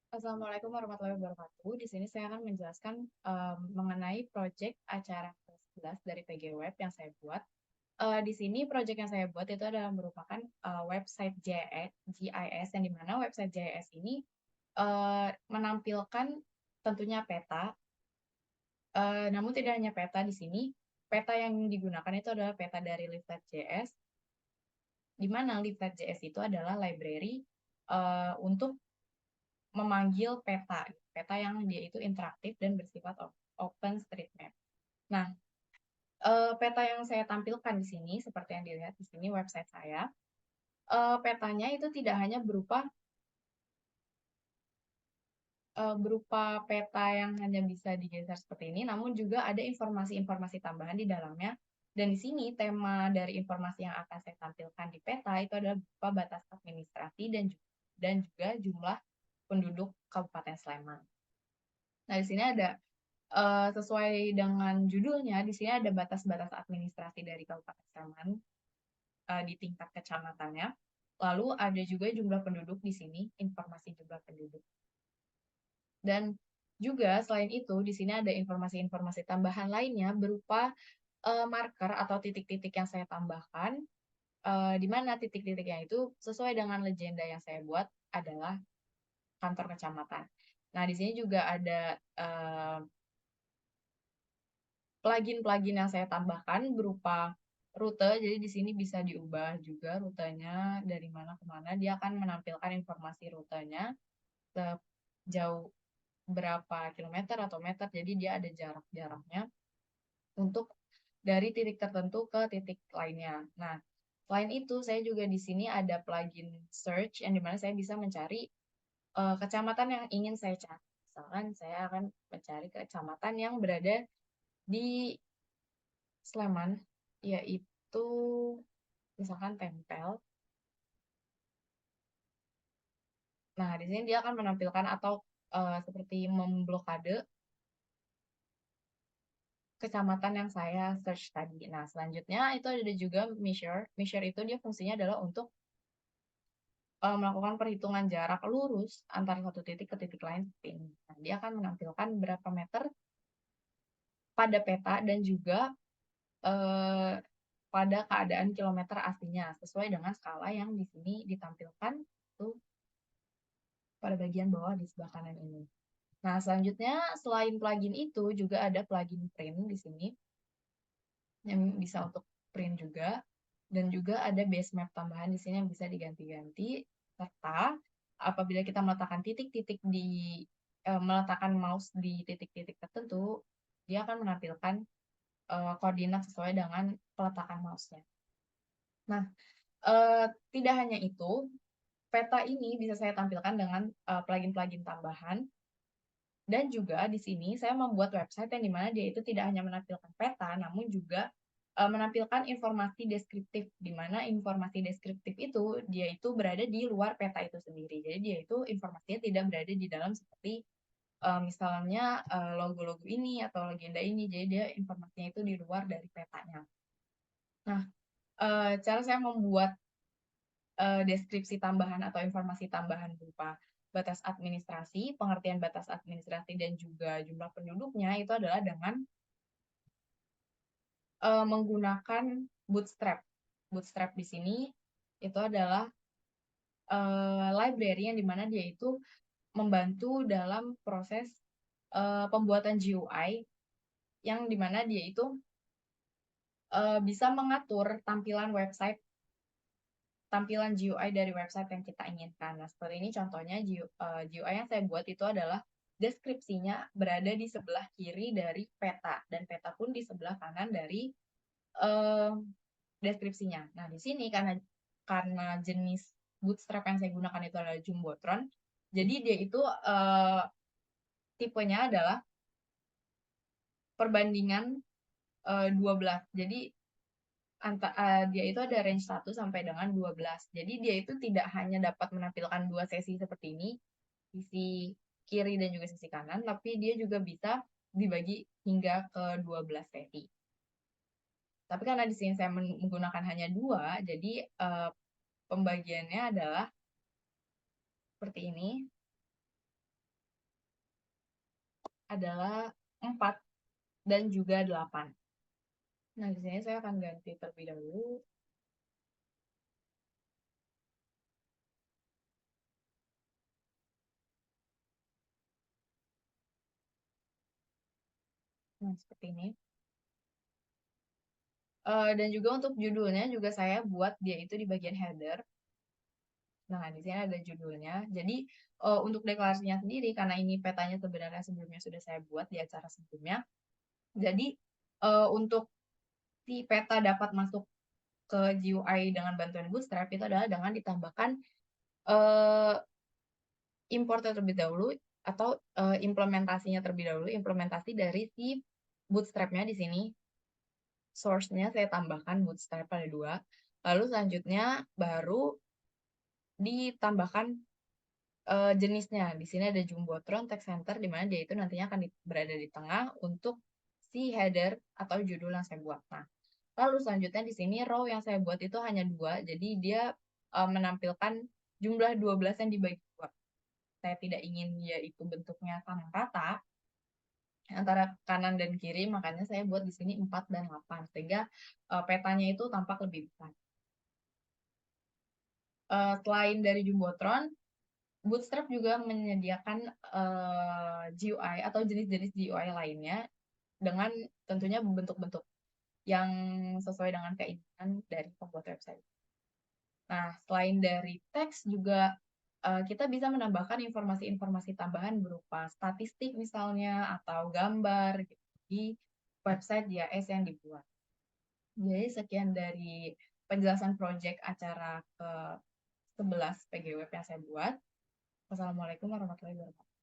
Assalamualaikum warahmatullahi wabarakatuh. Di sini saya akan menjelaskan mengenai proyek acara kelas 11 dari PG Web yang saya buat. Di sini proyek yang saya buat itu adalah merupakan website GIS yang dimana website GIS ini menampilkan tentunya peta, namun tidak hanya peta di sini. Peta yang digunakan itu adalah peta dari Leaflet.js, di mana Leaflet.js itu adalah library untuk memanggil peta, peta yang dia itu interaktif dan bersifat OpenStreetMap. Nah, peta yang saya tampilkan di sini, seperti yang dilihat di sini website saya, petanya itu tidak hanya berupa peta yang hanya bisa digeser seperti ini, namun juga ada informasi-informasi tambahan di dalamnya. Dan di sini tema dari informasi yang akan saya tampilkan di peta itu adalah berupa batas administrasi dan juga jumlah penduduk Kabupaten Sleman. Nah, di sini ada sesuai dengan judulnya, di sini ada batas-batas administrasi dari Kabupaten Sleman di tingkat kecamatannya. Lalu ada juga jumlah penduduk di sini, informasi jumlah penduduk. Dan juga selain itu, di sini ada informasi-informasi tambahan lainnya berupa marker atau titik-titik yang saya tambahkan, di mana titik-titiknya itu sesuai dengan legenda yang saya buat adalah kantor kecamatan. Nah, di sini juga ada plugin-plugin yang saya tambahkan berupa rute. Jadi di sini bisa diubah juga rutenya dari mana ke mana. Dia akan menampilkan informasi rutenya sejauh berapa kilometer atau meter. Jadi dia ada jarak-jaraknya untuk dari titik tertentu ke titik lainnya. Nah, selain itu saya juga di sini ada plugin search yang dimana saya bisa mencari kecamatan yang ingin saya cari. Misalkan saya akan mencari kecamatan yang berada di Sleman, yaitu misalkan tempel. Nah, di sini dia akan menampilkan atau seperti memblokade kecamatan yang saya search tadi. Nah, selanjutnya itu ada juga measure. Measure itu dia fungsinya adalah untuk melakukan perhitungan jarak lurus antara satu titik ke titik lain seperti ini. Nah, dia akan menampilkan berapa meter pada peta dan juga eh, pada keadaan kilometer aslinya sesuai dengan skala yang di sini ditampilkan tuh pada bagian bawah di sebelah kanan ini. Nah, selanjutnya selain plugin itu juga ada plugin print di sini yang bisa untuk print juga dan juga ada base map tambahan di sini yang bisa diganti-ganti serta apabila kita meletakkan titik-titik meletakkan mouse di titik-titik tertentu, dia akan menampilkan koordinat sesuai dengan peletakan mouse-nya. Nah, tidak hanya itu, peta ini bisa saya tampilkan dengan plugin-plugin tambahan. Dan juga di sini saya membuat website yang dimana dia itu tidak hanya menampilkan peta, namun juga menampilkan informasi deskriptif, di mana informasi deskriptif itu dia itu berada di luar peta itu sendiri. Jadi dia itu informasinya tidak berada di dalam seperti misalnya logo-logo ini atau legenda ini. Jadi dia informasinya itu di luar dari petanya. Nah, cara saya membuat deskripsi tambahan atau informasi tambahan berupa batas administrasi, pengertian batas administrasi dan juga jumlah penduduknya itu adalah dengan menggunakan Bootstrap. Bootstrap di sini itu adalah library yang dimana dia itu membantu dalam proses pembuatan GUI yang dimana dia itu bisa mengatur tampilan GUI dari website yang kita inginkan. Nah, seperti ini contohnya GUI yang saya buat itu adalah deskripsinya berada di sebelah kiri dari peta dan peta pun di sebelah kanan dari uh, deskripsinya. Nah, di sini karena jenis Bootstrap yang saya gunakan itu adalah Jumbotron, jadi dia itu tipenya adalah perbandingan 12. Jadi dia itu ada range 1 sampai dengan 12. Jadi dia itu tidak hanya dapat menampilkan dua sesi seperti ini, sisi kiri dan juga sisi kanan, tapi dia juga bisa dibagi hingga ke 12 sesi. Tapi karena di sini saya menggunakan hanya dua, jadi pembagiannya adalah seperti ini. adalah 4 dan juga 8. Nah, di sini saya akan ganti terlebih dahulu. Nah, seperti ini. Dan juga untuk judulnya juga saya buat dia itu di bagian header. Nah, di sini ada judulnya. Jadi, untuk deklarasinya sendiri, karena ini petanya sebenarnya sebelumnya sudah saya buat di acara sebelumnya. Jadi, untuk si peta dapat masuk ke GUI dengan bantuan Bootstrap itu adalah dengan ditambahkan uh, import terlebih dahulu atau implementasinya terlebih dahulu, implementasi dari si Bootstrap-nya di sini. Source-nya saya tambahkan Bootstrap pada 2. Lalu selanjutnya baru ditambahkan jenisnya. Di sini ada Jumbotron Text Center, di mana dia itu nantinya akan berada di tengah untuk si header atau judul yang saya buat. Nah, lalu selanjutnya di sini row yang saya buat itu hanya 2, jadi dia menampilkan jumlah 12 yang dibagi 2. Saya tidak ingin dia itu bentuknya sama rata antara kanan dan kiri, makanya saya buat di sini 4 dan 8, sehingga petanya itu tampak lebih besar. Selain dari Jumbotron, Bootstrap juga menyediakan GUI atau jenis-jenis GUI lainnya dengan tentunya bentuk-bentuk yang sesuai dengan keinginan dari pembuat website. Nah, selain dari teks juga kita bisa menambahkan informasi-informasi tambahan berupa statistik misalnya atau gambar gitu, di website JS yang dibuat. Jadi sekian dari penjelasan project acara ke 11 PG Web yang saya buat. Wassalamualaikum warahmatullahi wabarakatuh.